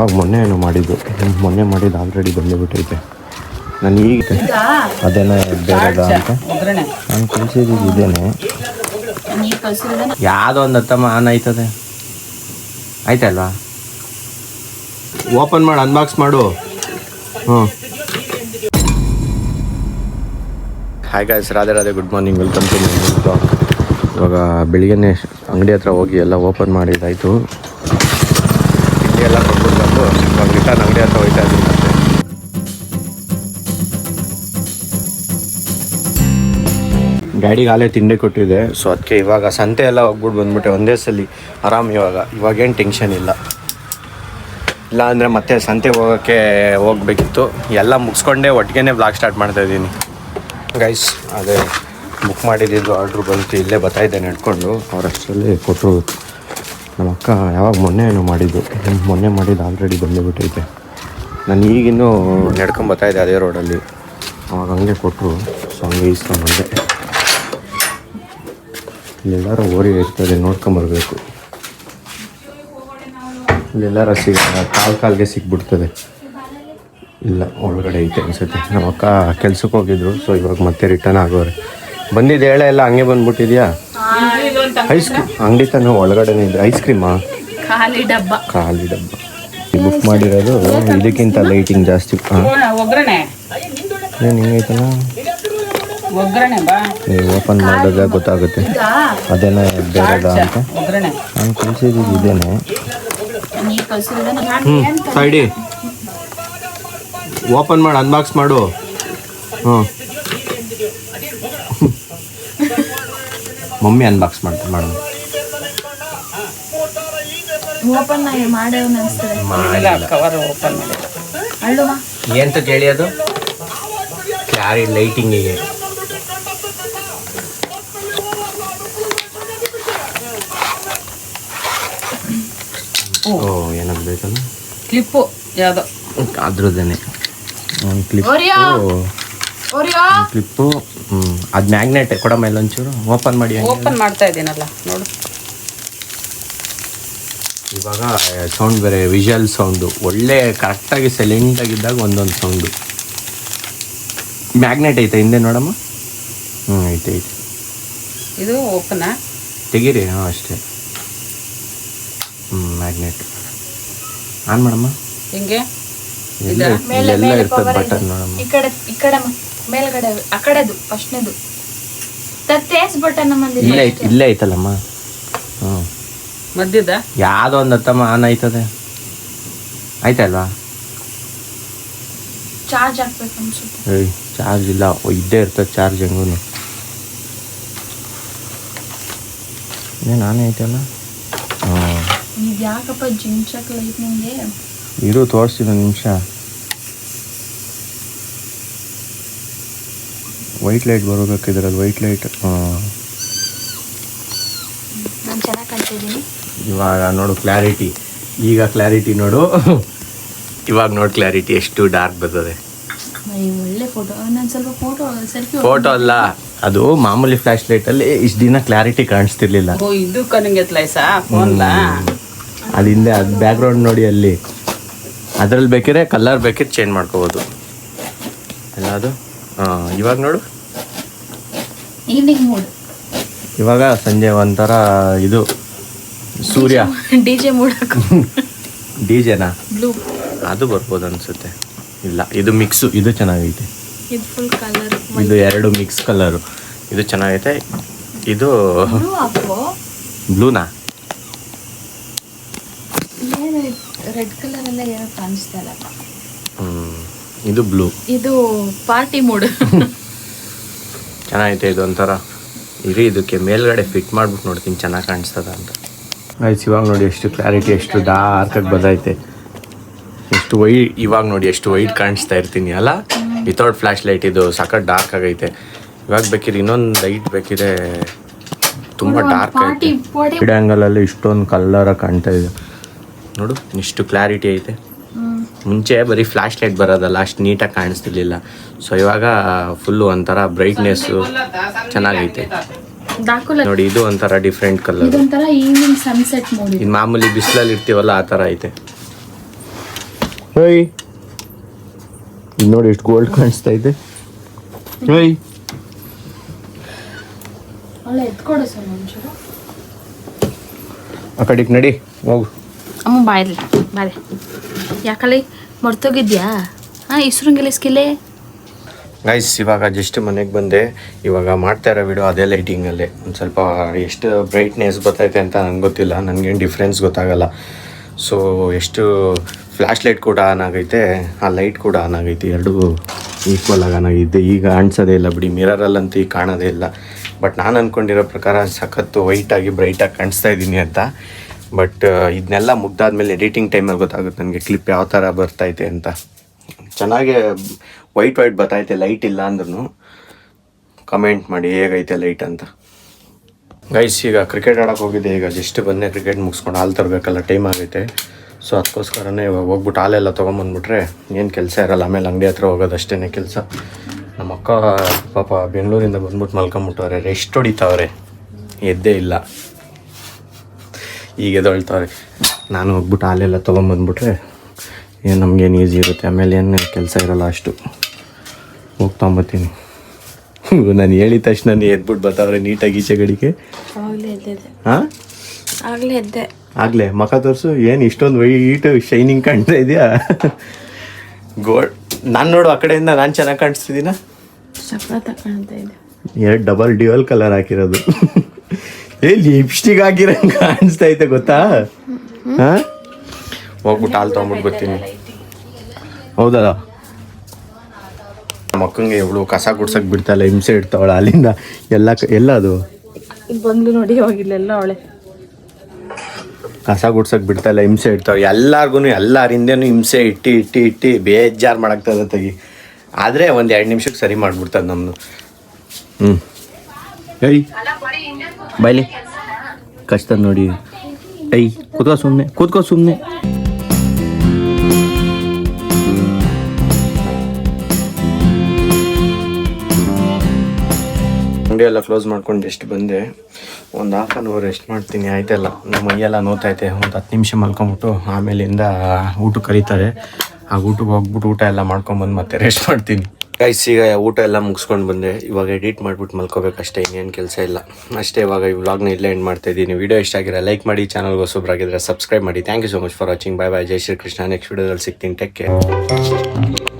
ಯಾವಾಗ ಮೊನ್ನೆ ಏನೋ ಮಾಡಿದ್ದು, ಮೊನ್ನೆ ಮಾಡಿದ್ದು ಆಲ್ರೆಡಿ ಬಂದುಬಿಟ್ಟೈತೆ. ನಾನು ಈಗ ಅದೇನೋ ಬೇರೆದ ಅಂತ ನಾನು ಕಳಿಸಿದ್ದು ಇದೇನೆ. ಯಾವುದೋ ಒಂದು ಹತ್ತಮ್ಮ ಆನ್ ಆಯ್ತದೆ, ಆಯ್ತಲ್ವಾ? ಓಪನ್ ಮಾಡಿ ಅನ್ಬಾಕ್ಸ್ ಮಾಡು. ಹ್ಞೂ. Hi guys, Radhe good morning, welcome to my blog. ಇವಾಗ ಬೆಳಿಗ್ಗೆನೇ ಅಂಗಡಿ ಹತ್ರ ಹೋಗಿ ಎಲ್ಲ ಓಪನ್ ಮಾಡಿದ್ದಾಯಿತು. ತಿಂಡಿ ಎಲ್ಲ ಕೊಟ್ಬಿಟ್ಟು ಬಂದು ಇವಾಗ ರಿಟರ್ನ್ ಅಂಗಡಿ ಹತ್ರ ಹೋಗ್ತಾ ಇದ್ದೀನಿ. ಮತ್ತೆ ಡ್ಯಾಡಿಗೆ ಹಾಲೇ ತಿಂಡಿ ಕೊಟ್ಟಿದೆ, ಸೊ ಅದಕ್ಕೆ ಇವಾಗ ಸಂತೆ ಎಲ್ಲ ಹೋಗ್ಬಿಟ್ಟು ಬಂದ್ಬಿಟ್ಟೆ ಒಂದೇ ಸಲ ಆರಾಮ್. ಇವಾಗೇನು ಟೆನ್ಷನ್ ಇಲ್ಲ. ಇಲ್ಲ ಅಂದರೆ ಮತ್ತೆ ಸಂತೆಗೆ ಹೋಗಬೇಕಿತ್ತು. ಎಲ್ಲ ಮುಗಿಸ್ಕೊಂಡೇ ಒಟ್ಟಿಗೆ ಬ್ಲಾಗ್ ಸ್ಟಾರ್ಟ್ ಮಾಡ್ತಾಯಿದ್ದೀನಿ ಗೈಸ್. ಅದೇ ಬುಕ್ ಮಾಡಿದ್ದು ಆರ್ಡ್ರ್ ಬಂತು, ಇಲ್ಲೇ ಬರ್ತಾಯಿದ್ದೆ ನಡ್ಕೊಂಡು. ಅವರಷ್ಟರಲ್ಲಿ ಕೊಟ್ಟರು. ನಮ್ಮ ಅಕ್ಕ ಯಾವಾಗ ಮೊನ್ನೆ ಏನೋ ಮಾಡಿದ್ದು, ಮೊನ್ನೆ ಮಾಡಿದ್ದು ಆಲ್ರೆಡಿ ಬಂದುಬಿಟ್ಟೈತೆ. ನಾನು ಈಗಿನ್ನೂ ನಡ್ಕೊಂಬರ್ತಾಯಿದ್ದೆ ಅದೇ ರೋಡಲ್ಲಿ, ಅವಾಗ ಹಂಗೆ ಕೊಟ್ಟರು. ಸೊ ಹಂಗೆ ಇಸ್ಕೊಂಡ್ಬಂದೆ. ಇಲ್ಲೆಲ್ಲರೂ ಓರಿ ಇರ್ತದೆ, ನೋಡ್ಕೊಂಬರ್ಬೇಕು. ಇಲ್ಲೆಲ್ಲರ ಕಾಲ್ಗೆ ಸಿಕ್ಬಿಡ್ತದೆ. ಇಲ್ಲ, ಒಳಗಡೆ ಐತೆ ಅನಿಸುತ್ತೆ. ನಮ್ಮ ಅಕ್ಕ ಕೆಲ್ಸಕ್ಕೆ ಹೋಗಿದ್ರು, ಸೊ ಇವಾಗ ಮತ್ತೆ ರಿಟರ್ನ್ ಆಗೋರೆ. ಬಂದಿದ್ದು ಹೇಳ ಎಲ್ಲ ಹಂಗೆ ಬಂದ್ಬಿಟ್ಟಿದ್ಯಾ? ಐಸ್ ಕ್ರೀಮ್ ಅಂಗಡಿ ತಾನು ಒಳಗಡೆನೇ ಇದೆ. ಐಸ್ ಕ್ರೀಮಾ? ಖಾಲಿ ಡಬ್ಬ ಬುಕ್ ಮಾಡಿರೋದು. ಇದಕ್ಕಿಂತ ಲೈಟಿಂಗ್ ಜಾಸ್ತಿ. ಏನು ಹಿಂಗೈತಲ್ಲ, ನೀವು ಓಪನ್ ಮಾಡಿದ್ರೆ ಗೊತ್ತಾಗುತ್ತೆ ಅದೇನೋ ಬೇರೆದ ಅಂತ ನಾನು ಕಳಿಸಿದ್ದು ಇದೇನೆ. ಸೈಡಿ ಓಪನ್ ಮಾಡಿ ಅನ್ಬಾಕ್ಸ್ ಮಾಡು. ಹ್ಞೂ, ಮಮ್ಮಿ ಅನ್ಬಾಕ್ಸ್ ಮಾಡ್ತಾರೆ ಮಾಡೋದು. ಎಂತ ಕೇಳಿ ಅದು ಕ್ಲಾರಿ ಲೈಟಿಂಗಿಗೆ. ಓ, ಏನಾದ್ರು ಬೇಕಲ್ಲ ಕ್ಲಿಪ್ಪು ಯಾವುದೋ ಅದ್ರದ್ದೇನೆ ಒಂದು ಕ್ಲಿಪ್ಪು. ಅದು ಮ್ಯಾಗ್ನೆಟ್ ಕೊಡ ಮೇಲೆ ಒಂಚೂರು ಓಪನ್ ಮಾಡಿ. ಓಪನ್ ಮಾಡ್ತಾ ಇದ್ದೀನಲ್ಲ ನೋಡು. ಇವಾಗ ಸೌಂಡ್ ಬೇರೆ, ವಿಜುವಲ್ ಸೌಂಡು ಒಳ್ಳೆ ಕರೆಕ್ಟಾಗಿ ಸೈಲೆಂಟಾಗಿದ್ದಾಗ ಒಂದೊಂದು ಸೌಂಡು. ಮ್ಯಾಗ್ನೆಟ್ ಐತೆ ಹಿಂದೆ ನೋಡಮ್ಮ. ಐತೆ. ಇದು ಓಪನಾ? ತೆಗೀರಿ. ಹಾಂ ಅಷ್ಟೇ. ಮ್ಯಾಗ್ನೆಟ್ ಆನ್ ಮಾಡಮ್ಮ. ಹಿಂಗೆ ಎಲ್ಲ ಇರ್ತದೆ ಬಟನ್ ನೋಡಮ್ಮ. ಈ ಕಡೆ ಮೇಲ್ಗಡೆ ಆ ಕಡೆದು ಫಸ್ಟ್ನೇದು ತತ್ತೇಸ್ ಬಟನ್ ಇಲ್ಲೇ ಐತಲ್ಲಮ್ಮ. ಮಧ್ಯದ ಯಾವುದೋ ಒಂದು ಹತ್ತಮ್ಮ ಆನ್ ಆಯ್ತದೆ, ಆಯ್ತಲ್ವಾ? ಚಾರ್ಜ್ ಹಾಕ್ಬೇಕು ಅನ್ಸುತ್ತೆ. ಚಾರ್ಜ್ ಇಲ್ಲ, ಇದ್ದೇ ಇರ್ತದೆ ಚಾರ್ಜ್. ಹೆಂಗೂ ನಾನೇ ಐತಲ್ಲ. ಇದು ಯಾಕಪ್ಪ ಜಿಂಚಕ್ ಲೈಟ್ ನಿಮಗೆ? ಇರು ತೋರಿಸ್ತೀನಿ ಒಂದು ನಿಮಿಷ. ವೈಟ್ ಲೈಟ್ ಬರಬೇಕಿದ್ರಲ್ಲಿ, ವೈಟ್ ಲೈಟ್. ನಾನು ಚೆನ್ನಾಗಿ ಕಾಣ್ತಿದ್ದೀನಿ ಇವಾಗ ನೋಡು ಕ್ಲಾರಿಟಿ. ಈಗ ಕ್ಲಾರಿಟಿ ನೋಡು. ಇವಾಗ ನೋಡಿ ಕ್ಲಾರಿಟಿ ಎಷ್ಟು ಡಾರ್ಕ್ ಬರ್ತದೆ. ಒಳ್ಳೆ ಫೋಟೋ. ನಾನು ಸ್ವಲ್ಪ ಫೋಟೋ ಅಲ್ಲ, ಅದು ಮಾಮೂಲಿ ಫ್ಲ್ಯಾಶ್ ಲೈಟಲ್ಲಿ ಇಷ್ಟು ದಿನ ಕ್ಲಾರಿಟಿ ಕಾಣಿಸ್ತಿರ್ಲಿಲ್ಲ. ಇದು ಕನಿಗೆ ಫೋನ್ಲಾ ಅದು ಹಿಂದೆ ಅದು ಬ್ಯಾಕ್ಗ್ರೌಂಡ್ ನೋಡಿ ಅಲ್ಲಿ. ಅದ್ರಲ್ಲಿ ಬೇಕಿದ್ರೆ ಕಲರ್ ಬೇಕಿದ್ರೆ ಚೇಂಜ್ ಮಾಡ್ಕೋಬೋದು ಎಲ್ಲ ಅದು. ಇವಾಗ ನೋಡು, ಈವ್ನಿಂಗ್ ಮೂಡ್. ಇವಾಗ ಸಂಜೆ ಒಂಥರ ಇದು ಸೂರ್ಯ ಡಿಜೆ ಮೂಡ್. ಡಿಜೆನಾ? ಬ್ಲೂ ಅದು ಬರ್ಬೋದು ಅನ್ಸುತ್ತೆ. ಇಲ್ಲ, ಇದು ಮಿಕ್ಸು. ಇದು ಚೆನ್ನಾಗೈತೆ. ಇದು ಫುಲ್ ಕಲರ್. ಇದು ಎರಡು ಮಿಕ್ಸ್ ಕಲರು. ಇದು ಚೆನ್ನಾಗೈತೆ. ಇದು ಬ್ಲೂನಾ? ರೆಡ್ ಕಲರ್ ಎಲ್ಲ ಏನೋ ಕಾಣಿಸ್ತಾ ಇಲ್ಲ. ಇದು ಬ್ಲೂ. ಇದು ಪಾರ್ಟಿ ಮೂಡ್. ಚೆನ್ನಾಗೈತೆ. ಇದು ಒಂಥರ ಇರಿ, ಇದಕ್ಕೆ ಮೇಲ್ಗಡೆ ಫಿಟ್ ಮಾಡ್ಬಿಟ್ಟು ನೋಡ್ತೀನಿ ಚೆನ್ನಾಗಿ ಕಾಣಿಸ್ತದ ಅಂತ. ಆಯ್ತು, ಇವಾಗ ನೋಡಿ ಎಷ್ಟು ಕ್ಲಾರಿಟಿ, ಎಷ್ಟು ಡಾರ್ಕಾಗಿ ಬದೈತೆ, ಎಷ್ಟು ವೈಟ್. ಇವಾಗ ನೋಡಿ ಎಷ್ಟು ವೈಟ್ ಕಾಣಿಸ್ತಾ ಇರ್ತೀನಿ ಅಲ್ಲ, ವಿತೌಟ್ ಫ್ಲ್ಯಾಶ್ ಲೈಟ್. ಇದು ಸಖತ್ ಡಾರ್ಕ್ ಆಗೈತೆ. ಇವಾಗ ಬೇಕಿದ್ರೆ ಇನ್ನೊಂದು ಲೈಟ್ ಬೇಕಿದೆ, ತುಂಬ ಡಾರ್ಕ್ ಐತೆ. ವಿಡ್ ಆ್ಯಂಗಲಲ್ಲಿ ಇಷ್ಟೊಂದು ಕಲರಾಗಿ ಕಾಣ್ತಾ ಇದೆ ನೋಡು, ಇಷ್ಟು ಕ್ಲಾರಿಟಿ ಐತೆ. ಮುಂಚೆ ಬರೀ ಫ್ಲ್ಯಾಶ್ ಲೈಟ್ ಬರೋದಲ್ಲ, ಅಷ್ಟು ನೀಟಾಗಿ ಕಾಣಿಸ್ತಿರ್ಲಿಲ್ಲ. ಸೊ ಇವಾಗ ಫುಲ್ಲು ಒಂಥರ ಬ್ರೈಟ್ನೆಸ್ಸು ಚೆನ್ನಾಗೈತೆ ನೋಡಿ. ಇದು ಒಂಥರ ಡಿಫ್ರೆಂಟ್ ಕಲರ್. ಇದೊಂಥರ ಈವ್ನಿಂಗ್ ಸನ್ಸೆಟ್ ಮೋಡ್. ಇದು ಮಾಮೂಲಿ ಬಿಸಿಲಲ್ಲಿ ಇರ್ತೀವಲ್ಲ ಆ ಥರ ಐತೆ. ಹೇಯ್ ಇದು ನೋಡಿ ಎಷ್ಟು ಗೋಲ್ಡ್ ಕಾಣಿಸ್ತಾ ಇದೆ. ಹೇಯ್ ಒಳ್ಳೆ ಎತ್ಕೊಡು ಸರ್ ಒಂಚೂರು. ಆ ಕಡೆಗೆ ನಡಿ ಹೋಗು. ಅಮ್ಮ ಬಾಯ್ಲಿ ಬಾಯ್. ಯಾಕಲ್ಲಿ ಮರ್ತೋಗಿದ್ಯಾ? ಹಾಂ ಇಸ್ರಂಗೆಲ್ಲ ಸ್ಕಿಲ್ಲೇ. ಗೈಸ್ ಇವಾಗ ಜಸ್ಟ್ ಮನೆಗೆ ಬಂದೆ. ಇವಾಗ ಮಾಡ್ತಾ ಇರೋ ವಿಡಿಯೋ ಅದೇ ಲೈಟಿಂಗಲ್ಲೇ. ಒಂದು ಸ್ವಲ್ಪ ಎಷ್ಟು ಬ್ರೈಟ್ನೆಸ್ ಬರ್ತೈತೆ ಅಂತ ನಂಗೆ ಗೊತ್ತಿಲ್ಲ, ನನಗೇನು ಡಿಫ್ರೆನ್ಸ್ ಗೊತ್ತಾಗಲ್ಲ. ಸೊ ಎಷ್ಟು ಫ್ಲ್ಯಾಶ್ ಲೈಟ್ ಕೂಡ ಆನ್ ಆಗೈತೆ, ಆ ಲೈಟ್ ಕೂಡ ಆನ್ ಆಗೈತೆ, ಎರಡೂ ಈಕ್ವಲ್ ಆಗಿ ಆನ್ ಆಗೈತೆ. ಈಗ ಕಾಣಿಸೋದೇ ಇಲ್ಲ ಬಿಡಿ, ಮಿರರಲ್ಲಂತೂ ಈಗ ಕಾಣೋದೇ ಇಲ್ಲ. ಬಟ್ ನಾನು ಅಂದ್ಕೊಂಡಿರೋ ಪ್ರಕಾರ ಸಖತ್ತು ವೈಟಾಗಿ ಬ್ರೈಟಾಗಿ ಕಾಣಿಸ್ತಾ ಇದ್ದೀನಿ ಅಂತ. ಬಟ್ ಇದನ್ನೆಲ್ಲ ಮುಗ್ದಾದ್ಮೇಲೆ ಎಡಿಟಿಂಗ್ ಟೈಮಲ್ಲಿ ಗೊತ್ತಾಗುತ್ತೆ ನನಗೆ ಕ್ಲಿಪ್ ಯಾವ ಥರ ಬರ್ತೈತೆ ಅಂತ. ಚೆನ್ನಾಗೇ ವೈಟ್ ಬರ್ತೈತೆ ಲೈಟ್ ಇಲ್ಲ ಅಂದ್ರೂ. ಕಮೆಂಟ್ ಮಾಡಿ ಹೇಗೈತೆ ಲೈಟ್ ಅಂತ. ಗೈಸ್ ಈಗ ಕ್ರಿಕೆಟ್ ಆಡೋಕೆ ಹೋಗಿದ್ದೆ, ಈಗ ಜಸ್ಟ್ ಬಂದೆ ಕ್ರಿಕೆಟ್ ಮುಗಿಸ್ಕೊಂಡು ಹಾಲು ತರಬೇಕಲ್ಲ, ಟೈಮ್ ಆಗೈತೆ. ಸೊ ಅದಕ್ಕೋಸ್ಕರನೇ ಇವಾಗ ಹೋಗ್ಬಿಟ್ಟು ಹಾಲೆಲ್ಲ ತೊಗೊಂಬಂದ್ಬಿಟ್ರೆ ಏನು ಕೆಲಸ ಇರಲ್ಲ, ಆಮೇಲೆ ಅಂಗಡಿ ಹತ್ರ ಹೋಗೋದಷ್ಟೇ ಕೆಲಸ. ನಮ್ಮ ಅಕ್ಕ ಪಾಪ ಬೆಂಗಳೂರಿಂದ ಬಂದ್ಬಿಟ್ಟು ಮಲ್ಕೊಂಬಿಟ್ಟವ್ರೆ, ರೆಸ್ಟ್ ಹೊಡಿತಾವ್ರೆ, ಎದ್ದೇ ಇಲ್ಲ. ಈಗ ಎದ್ದೊಳ್ತಾವ್ರೆ. ನಾನು ಹೋಗ್ಬಿಟ್ಟು ಹಾಲೆಲ್ಲ ತೊಗೊಂಬಂದ್ಬಿಟ್ರೆ ಏನು ನಮಗೇನು ಈಸಿ ಇರುತ್ತೆ, ಆಮೇಲೆ ಏನು ಕೆಲಸ ಇರೋಲ್ಲ ಅಷ್ಟು. ಹೋಗ್ತೊಂಬತ್ತೀನಿ. ನಾನು ಹೇಳಿದ ತಕ್ಷಣ ಎದ್ಬಿಟ್ಟು ಬರ್ತಾವ್ರೆ ನೀಟಾಗಿ ಈಚೆ ಗಡಿಗೆ. ಹಾಂ ಆಗಲೇ ಎದ್ದೆ. ಆಗಲೇ ಮಖ ತೋರಿಸು. ಏನು ಇಷ್ಟೊಂದು ವೈಟ್ ಶೈನಿಂಗ್ ಕಾಣ್ತಾ ಇದೆಯಾ? ಗೋಲ್ಡ್. ನಾನು ನೋಡು ಆ ಕಡೆಯಿಂದ ನಾನು ಚೆನ್ನಾಗಿ ಕಾಣಿಸ್ತಿದ್ದೀನ. ಸಖತ್ತಾಗಿ ಕಾಣ್ತಾ ಇದೆ. ಎರಡು ಡಬಲ್ ಡ್ಯುವಲ್ ಕಲರ್ ಹಾಕಿರೋದು. ಲಿಪ್ಸ್ಟಿಕ್ ಹಾಕಿರಂಗೆ ಕಾಣಿಸ್ತೈತೆ ಗೊತ್ತಾ? ಹಾಂ ಹೋಗ್ಬಿಟ್ಟು ಹಾಲು ತೊಗೊಂಬಿಟ್ಟು ಬರ್ತೀನಿ. ಹೌದಲ್ಲ, ನಮ್ಮ ಅಕ್ಕಂಗೆ ಇವಳು ಕಸ ಗುಡ್ಸಕ್ಕೆ ಬಿಡ್ತಾಯಿಲ್ಲ, ಹಿಂಸೆ ಇಡ್ತಾವಳ ಅಲ್ಲಿಂದ. ಎಲ್ಲ ಅದು ಬಂದ್ಲು ನೋಡಿ ಹೋಗಿಲ್ಲೆಲ್ಲ ಅವಳೆ. ಕಸ ಗುಡ್ಸಕ್ಕೆ ಬಿಡ್ತಾಯಿಲ್ಲ, ಹಿಂಸೆ ಇಡ್ತಾವೆ ಎಲ್ಲಾರ್ಗು. ಎಲ್ಲರಿಂದೇನು ಹಿಂಸೆ ಇಟ್ಟು ಬೇಜಾರು ಮಾಡಾಕ್ತದೆ ತೆಗಿ. ಆದರೆ ಒಂದು 2 ನಿಮಿಷಕ್ಕೆ ಸರಿ ಮಾಡಿಬಿಡ್ತದೆ ನಮ್ಮದು. ಏಯ್ ಬೈಲಿ ಕಚ್ತದ ನೋಡಿ. ಏಯ್ ಕೂತ್ಕೋ ಸುಮ್ಮನೆ. ಅಂಗಡಿ ಎಲ್ಲ ಕ್ಲೋಸ್ ಮಾಡ್ಕೊಂಡು ಎಷ್ಟು ಬಂದೆ. ಒಂದು 1/2 hour ರೆಸ್ಟ್ ಮಾಡ್ತೀನಿ. ಆಯ್ತಲ್ಲ, ನಮ್ಮ ಮೈಯೆಲ್ಲ ನೋತೈತೆ. ಒಂದು 10 ನಿಮಿಷ ಮಲ್ಕೊಂಬಿಟ್ಟು ಆಮೇಲಿಂದ ಊಟಕ್ಕೆ ಕರೀತಾರೆ. ಆ ಊಟಕ್ಕೆ ಹೋಗ್ಬಿಟ್ಟು ಊಟ ಎಲ್ಲ ಮಾಡ್ಕೊಂಬಂದು ಮತ್ತೆ ರೆಸ್ಟ್ ಮಾಡ್ತೀನಿ. ಗೈಸ್ ಈಗ ಊಟ ಎಲ್ಲ ಮುಗಿಸ್ಕೊಂಡು ಬಂದೆ. ಇವಾಗ ಎಡಿಟ್ ಮಾಡಿಬಿಟ್ಟು ಮಲ್ಕೋಬೇಕಷ್ಟೇ, ಇನ್ನೇನು ಕೆಲಸ ಇಲ್ಲ ಅಷ್ಟೇ. ಇವಾಗ ಈ ವ್ಲಾಗ್ನ ಇಲ್ಲೇ ಎಂಡ್ ಮಾಡ್ತಾ ಇದ್ದೀನಿ. ವಿಡಿಯೋ ಇಷ್ಟ ಆಗಿರೋ ಲೈಕ್ ಮಾಡಿ, ಚಾನಲ್ಗೆ ಹೊಸಬ್ರಾಗಿದ್ದರೆ ಸಬ್ಸ್ಕ್ರೈಬ್ ಮಾಡಿ. Thank you so much for watching. Bye bye. Jai Shri Krishna. Next ವಿಡಿಯೋದಲ್ಲಿ ಸಿಗ್ತೀನಿ. Take care.